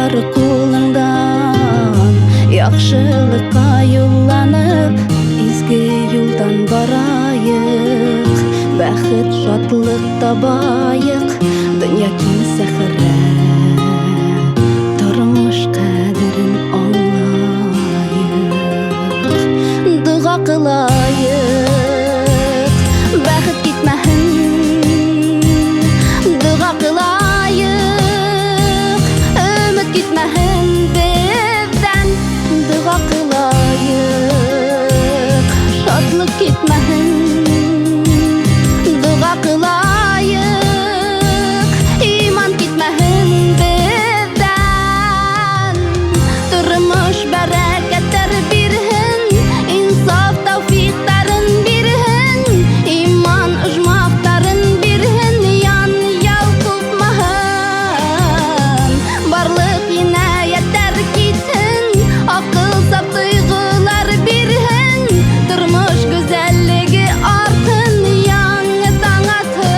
бар кулыңдан, яхшылыкка юлланып, изге юлдан барайык, бәхет, шатлык табайык, дөнья киң сәхәрә, тормыш кадерен аңлайык, дуга кылайык, бәхет китмәһен, дуга кылайык, өмет китмәһен бездән, дуга кылайык, шатлык китмәһен, дуга кылайык, иман китмәһен бездән, тормыш бәрәкәттәр бирһен, инсаф тәүфиктарын бирһен, иман оҗмактарын бирһен, ян ял купмаһын, барлык инаятьләр китһен, акыл сап тойгылар бирһен, тормыш гүзәллеге артын, яңа таң атһын.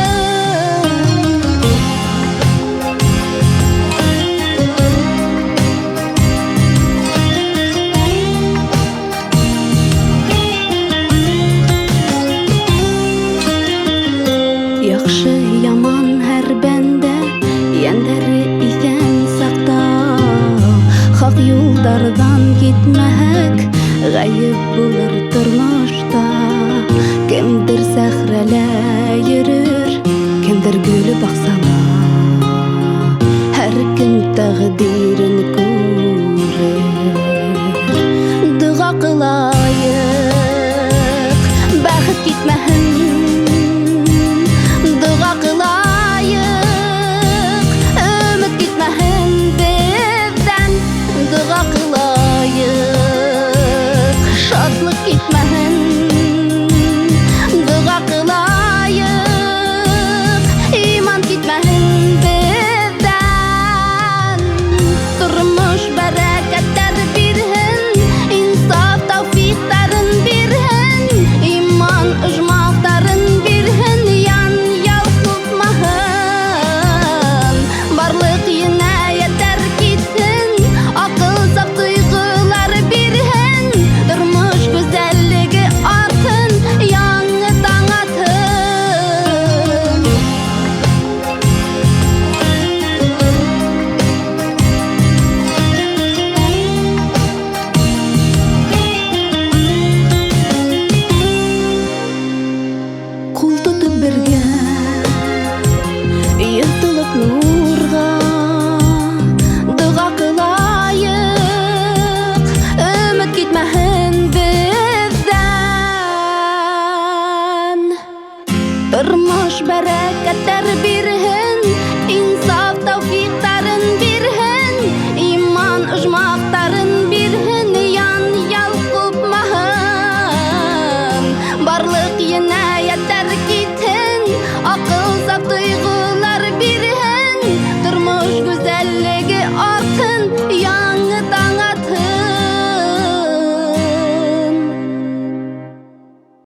Яхшы яман һәр бәндә, яндәре исән сакта, хак юлдардан китмәһәк, гаеп булыр тормышта. Кемдер сәхрәлә йөрер, кемдер гүле бакса